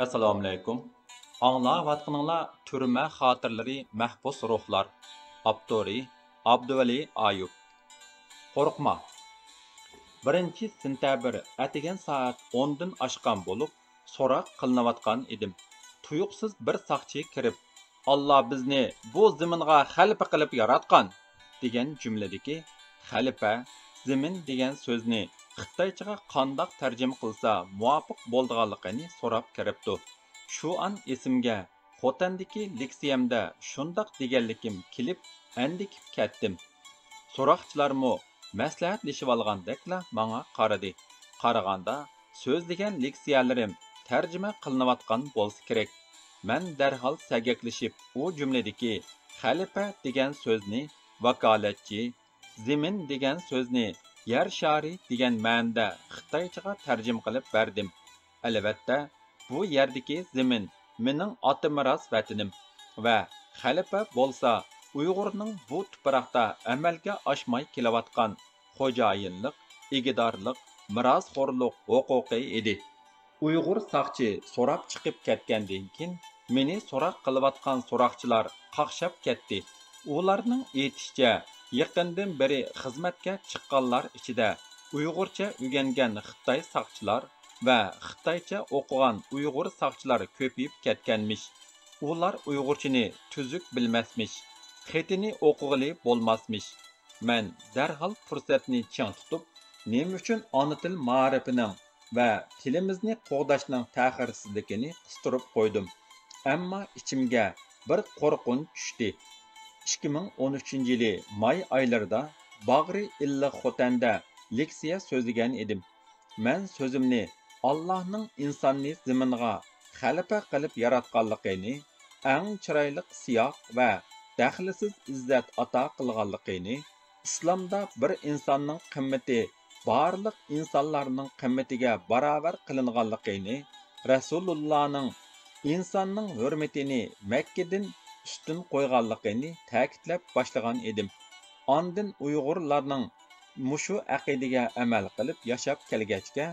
Assalomu alaykum. Anglayotganinglar Turma xotirlari mahbus ruhlar. Avtori Abduvali Ayub. Qo'rqma. 1-sentabr atigan soat 10 dan oshgan bo'lib, so'roq qilinayotgan edim. Tuyuqsiz bir saqchi kirib, "Alloh bizni bu zaminga xalifa qilib yaratgan" degan jumladagi xalifa, zamin degan so'zni Xitoychaga qandoq tarjima qilsa muvofiq bo'lganligini so'rab kiribdi. Shu an esimga Xotandagi leksiyamda shundoq deganlikim kelib, andikib ketdim. So'roqchilarmo maslahatlashib olgandekla manga qaradi. Qaraganda so'zlagan leksiyalarim tarjima qilinayotgan bo'lsa kerak. Men darhol sagaklashib, u jumladagi xalifa degan so'zni vakolatchi, zamin degan so'zni yer shari degan ma'noda Xitoychaga tarjima qilib berdim. Albatta, bu yerdagi zamin mening ota-miros vatanim va xalifa bo'lsa Uyg'urning bu tuproqda amalga oshmay kelayotgan xo'jayinlik, egidorlik, mirosxo'rlik huquqi edi. Uyg'ur saqchi so'rab chiqib ketgandan keyin meni so'roq qilayotgan so'roqchilar qaqshab ketdi. Ularning aytishicha, yaqindan beri xizmatga chiqqanlar ichida Uyg'urcha o'rgangan Xitoy saqchilar va Xitoycha o'qigan Uyg'ur saqchilar ko'payib ketganmish. Ular Uyg'urchani tuzuk bilmasmish. Xetini o'qig'ili bo'lmasmish. Men darhol fursatni chang tutib, nima uchun ona til ma'rifining va tilimizni qo'g'dashning ta'xirsizligini qistirib qo'ydim. Ammo ichimga bir qo'rqinch tushdi. 2013-yili may oylarida Bag'ri Illa Xotanda leksiya so'zlagan edim. Men so'zimni Allohning insonni zaminga xalifa qilib yaratganligini, eng chiroyli siyoq va daxlisiz izzat ato qilganligini, islomda bir insonning qimmati barliq insonlarning qimmatiga barobar qilinganligini, Rasulullohning insonning hurmatini Makkadan ustun qo'yganligini ta'kidlab boshlagan edim. Ondan Uyg'urlarning mushu aqidaga amal qilib yashab kelgachga,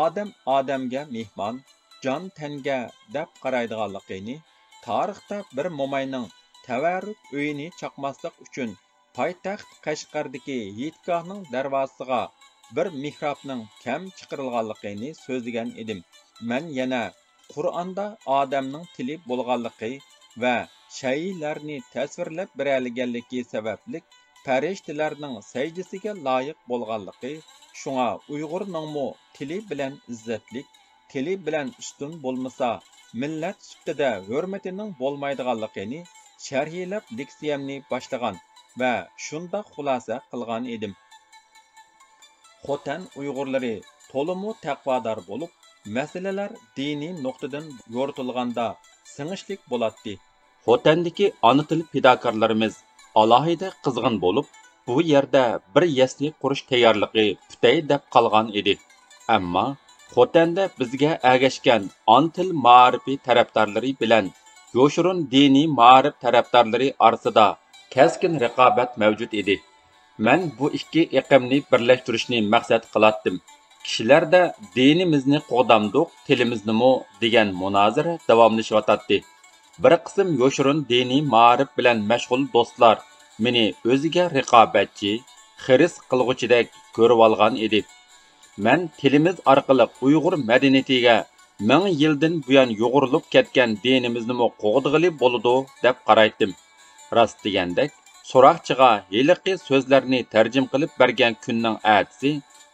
odam odamga mehmon, jon tanga deb qaraydiganligini, tarixda bir mo'mayning tavarruk uyini chaqmaslik uchun poytaxt Qashqardagi Yitgohning darvozasiga bir mihrobning kam chiqarilganligini so'zlagan edim. Men yana Qur'onda odamning tili bo'lganligi va shaylarni tasvirlab beralganligi sababli farishtalarning sajdasiga loyiq bo'lganligi, shunga Uyg'urningmi tili bilan izzatlik, tili bilan ustun bo'lmasa, millat sifatida hurmatining bo'lmaydiganligini sharhlab leksiyamni boshlagan va shunda xulosa qilgan edim. Xotan Uyg'urlari to'limu taqvodor bo'lib, masalalar diniy nuqtadan yo'ritilganda singishlik bo'ladi. Xotandagi ona til fidokorlarimiz alohida qizg'in bo'lib, bu yerda bir yasli qurish tayyorligi putay deb qolgan edi. Ammo Xotanda bizga agashgan ona til ma'rifi tarafdorlari bilan yoshurun diniy ma'rif tarafdorlari orasida keskin raqobat mavjud edi. Men bu ikki iqimni birlashtirishni maqsad qilatdim. Kishilarda dinimizni qo'damduq, tilimiznimi degan munozara davomlashyotdi. Bir qism yoshurun diniy ma'rif bilan mashg'ul do'stlar meni o'ziga raqobatchi, xiris qilg'uchidek ko'rib olgan edi. Men tilimiz orqali Uyg'ur madaniyatiga 1000 yildan buyon yo'g'rilib ketgan dinimizni qo'g'dig'ili bo'ladi deb qaraydim. Rost degandek, so'roqchiga heliqi so'zlarni tarjim qilib bergan kunning atisi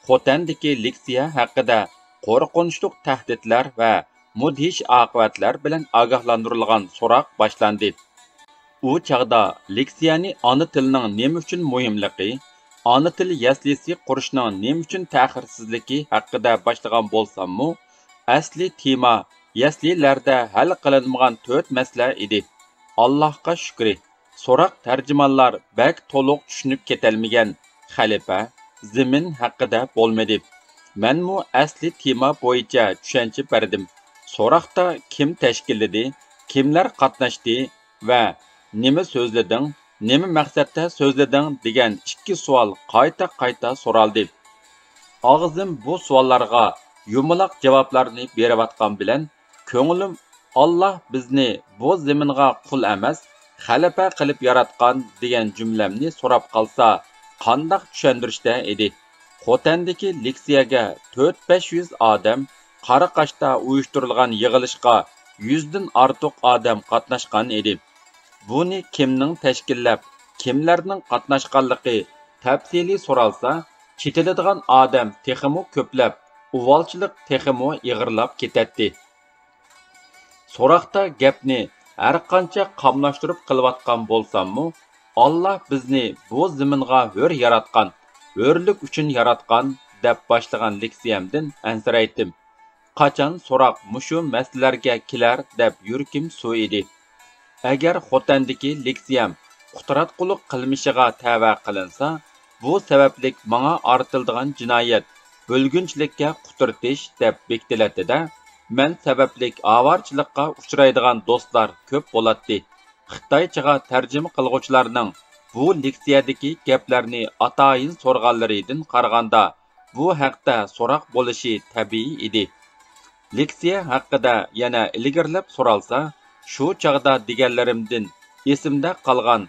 Xotandagi leksiya haqida qo'rqinchli tahdidlar va mudhish oqibatlar bilan ogohlantirilgan so'roq boshlandi. U chaqda leksiyani ona tilining nima uchun muhimligi, ona til yaslisi qurishning nima uchun ta'xirsizligi haqida boshlagan bo'lsam-mu, asli tema yaslilarda hal qilinmagan 4 masala edi. Allohga shukri, so'roq tarjimonlar bak to'liq tushunib ketilmagan xalifa, zamin haqida bo'lmadi. Menmu asli tema bo'yicha tushuncha berdim. So'roqda kim tashkilladi, kimlar qatnashdi va nima so'zlading, nima maqsadda so'zlading degan 2 savol qayta so'raldi. Og'zim bu savollarga yumaloq javoblarni berayotgan bilan Ko'nglim Allah bizni bu zaminga qul emas, xalifa qilib yaratgan degan jumlamni so'rab qolsa, qandoq tushuntirishda edi. Xotandagi leksiyaga 4-500 odam Qaraqashda uyushtirilgan yig'ilishga 100 dan ortiq odam qatnashgan edi. Buni kimning tashkillab, kimlarning qatnashganligi tafsili so'ralsa, chetiladigan odam texmo ko'plab, uvolchilik texmo ig'irlab ketadi. So'roqda gapni har qancha qamlashtirib qilayotgan bo'lsammi, Allah bizni bu zaminga hur yaratgan, hurlik uchun yaratgan deb boshlagan leksiyamdan ansiraydim. Qachon so'roq mushu masalalarga kelar deb yurkim suv edi. Agar xotandagi leksiyam qutratqulik qilmishiga tava qilinsa, bu sabablik menga ortildigan jinoyat bo'lgunchilikka qutirtish deb bektilatdi-da, men sabablik avarchilikqa uchraydigan do'stlar ko'p bo'ladi. Xitoychaga tarjima qilguvchilarning bu leksiyadagi gaplarni atayin so'rganlaridan qaraganda bu haqda so'roq bo'lishi tabiiy edi. Leksiya haqida yana ilgirlab so'ralsa, shu chog'da deganlarimdan esimda qolgan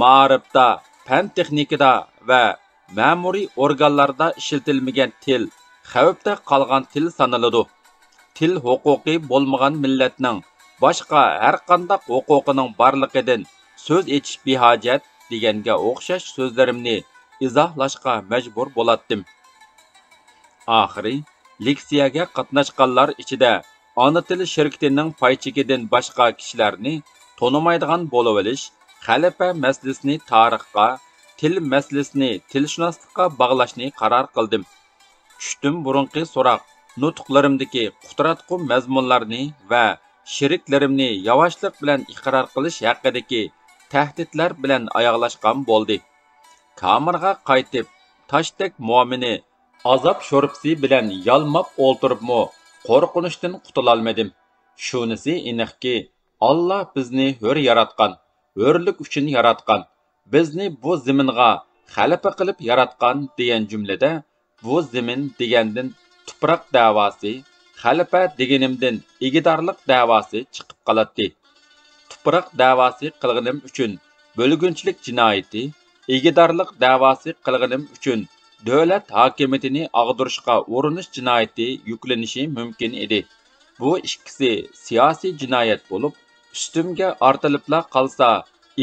ma'rifda, fan texnikada va ma'muriy organlarda ishlatilmagan til xavfda qolgan til sanaladi. Til huquqi bo'lmagan millatning boshqa har qanday huquqining borligidan so'z etish behojat deganga o'xshash so'zlarimni izohlashga majbur bo'latdim. Oxiri leksiyaga qatnashganlar ichida ona tili shirkatining paychikidan boshqa kishilarni tonimaydigan bo'lib olish, xalifa masalasini tarixga, til masalasini tilshunoslikqa bog'lashni qaror qildim. Tushdim burunqi so'roq nutqlarimdagi qutratqu mazmunlarni va sheriklarimni yavaşlık bilan iqror qilish haqidagi tahdidlar bilan oyoqlashgan bo'ldi. Kamerga qaytib, tashdek muomini azob sho'rpsi bilan yalmab o'ltiribmi, qo'rqinishdan qutulolmadim. Shunisi aniqki, Allah bizni hur yaratgan, hurlik uchun yaratgan, bizni bu zaminga xalifa qilib yaratgan degan jumlada bu zamin degandan tuproq da'vosi, xalifa deganimdan egidorlik da'vosi chiqib qoladi. Tuproq da'vosi qilganim uchun bo'lgunchilik jinoyati, egidorlik da'vosi qilganim uchun davlat hokimiyatini ag'dirishga urinish jinoyati yuklanishi mumkin edi. Bu ikkisi siyosiy jinoyat bo'lib, ustimga ortilibla qolsa,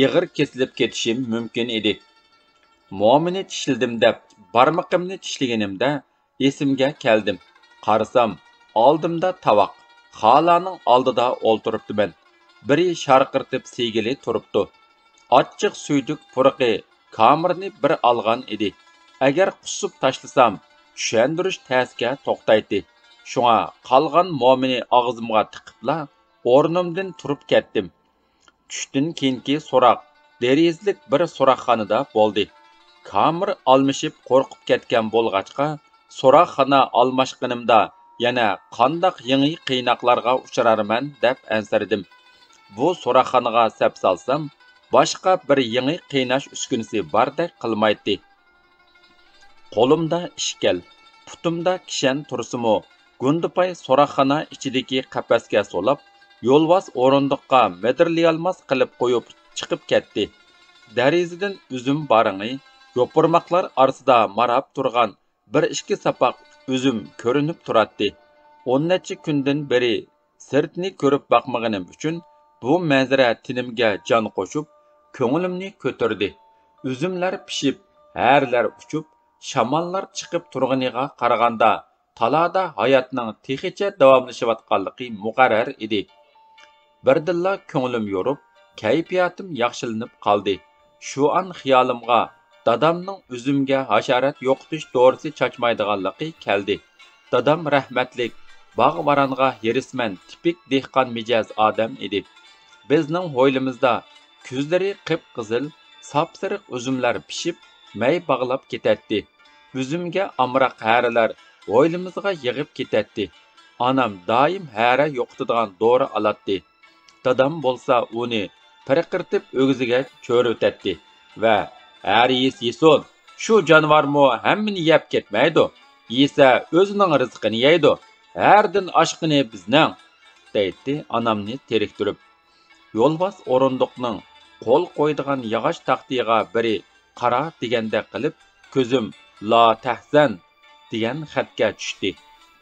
ig'ir kesilib ketishim mumkin edi. Muomini tishildim deb barmoqimni tishlaganimda esimga keldim. Qarasam, oldimda tavoq, xolaning oldida o'ltiribdiman. Biri sharqirtib segili turibdi. Ochiq suyduk purqi kamerni bir olgan edi. Agar qusib tashlasam, tushundirish tasga to'xtaydi. Shunga qolgan muomini og'zimga tiqibla o'rnimdan turib ketdim. Tushdan keyingi so'roq derizlik bir so'roqxonada bo'ldi. Kamer almashib qo'rqib ketgan bo'lg'achqa, so'roqxona almashqinimda yana qandoq yangi qiynoqlarga uchrarman deb ansirdim. Bu so'roqxonaga sap solsam, boshqa bir yangi qiynash uskunasi bordek qilmaydi. Qo'limda ishkal, putumda kishan tursimi, gundupay so'roqxona ichidagi qafasga solib, yo'lvos o'rindiqqa medirlayolmas qilib qo'yib chiqib ketdi. Darizidan uzum baring'i, yo'pirmoqlar orasida marab turgan bir ikki sapoq uzum ko'rinib turadi. 10 necha kundan beri sirtni ko'rib boqmaganim uchun bu manzara tinimga jon qo'shib, ko'nglimni ko'tardi. Uzumlar pishib, harlar uchib, shamollar chiqib turganiga qaraganda talada hayotning texicha davomlashayotganligi muqarrar edi. Birdilla ko'nglim yorib, kayfiyatim yaxshilanib qoldi. Shu an xiyolimga dadamning uzumga hasharat yo'qitish to'g'risi chachmaydiganligi keldi. Dadam rahmatlik, bog' varanga yerisman, tipik dehqon mijoz odam edi. Bizning hovlimizda ko'zlari qip-qizil, sapsariq uzumlar pishib, may bog'lab ketadi. Uzumga amroq harilar hovlimizga yig'ib ketadi. Anam doim hara yo'qitadigan dori oladi. Dadam bo'lsa uni pirqirtib o'g'ziga cho'ritadi va "Har yesin, shu jonivormi hammani yeb ketmaydi. Yesa o'zining rizqini yeydi. Hardan oshqini bizning" deydi anamni teriktirib. Yo'lbos o'rindiqning qo'l qo'ydigan yog'och taxtiga biri qara degandek qilib, ko'zim la tahzan degan xatga tushdi.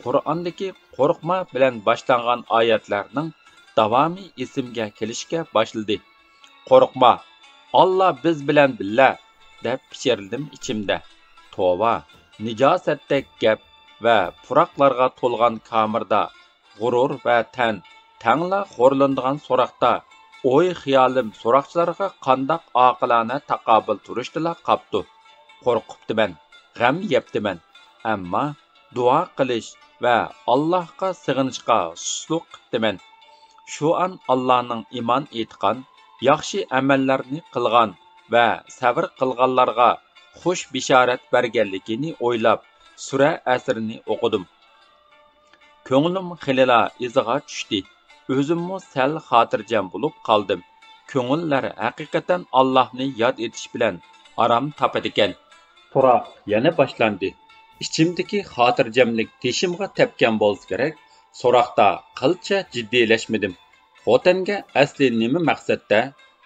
Qur'ondagi qo'rqma bilan boshlangan oyatlarning davomi esimga kelishga boshladi. Qo'rqma, Alloh biz bilan billa deb pichirdim ichimda. Tova, nijosatdek gap va puroqlarga to'lgan kamirda, g'urur va tangla xo'rlanadigan so'roqda o'y xiyolim so'roqchilarga qandoq oqilona taqobil turishdila qapti. Qo'rqibdiman, g'am yebdiman, ammo duo qilish va Allohga sig'inishga susluq qiptiman. Shu an Allohning iymon etgan, yaxshi amallarni qilgan va sabr qilganlarga xush bishorat berganligini o'ylab sura asrini o'qidim. Ko'nglim xilila iziga tushdi. O'zimmo sal xotirjam bo'lib qoldim. Ko'ngillar haqiqatan Allohni yod etish bilan aram topadigan. So'roq yana boshlandi. İçimdeki xotirjamlik teshimga tepgan bo'lsa kerak. So'roqda qilcha jiddiylashmadim. Xotanga asli nima maqsadda,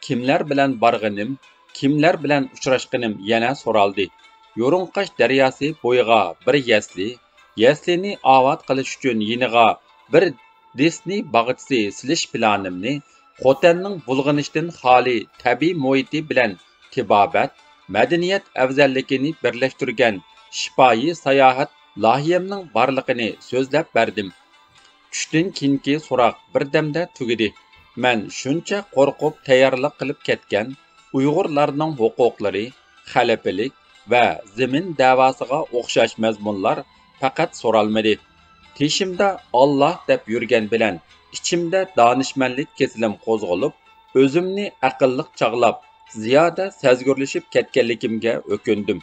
kimlar bilan borganim, kimlar bilan uchrashganim yana so'raldi. Yo'rinqash daryosi bo'yiga bir yasliniovat qilish uchun yiniga bir desni bag'itsi silish planimni Xotanning bulg'anishdan xoli tabiiy muhiti bilan tibobat, madaniyat afzalligini birlashtirgan shifoyi sayohat lohiyamning borligini so'zlab berdim. Tushdan keyingi so'roq birdamda tugadi. Men shuncha qo'rqib tayyorlik qilib ketgan Uyg'urlarning huquqlari, xalafalik va zamin davosiga o'xshash mazmunlar faqat so'ralmadi. Teshimda Alloh deb yurgan bilan ichimda donishmandlik kesilim qo'zg'alib, o'zimni aqlliq chog'lab, ziyoda sezgurlashib ketganligimga o'kindim.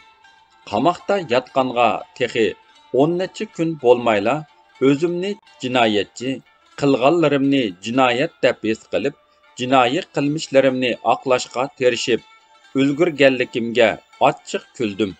Qamoqda yotqanga texi 10 necha kun bo'lmayla o'zimni jinoyatchi, qilganlarimni jinoyat deb his qilib, jinoiy qilmishlarimni oqlashga tirishib, ulgurganligimga ochiq kuldim.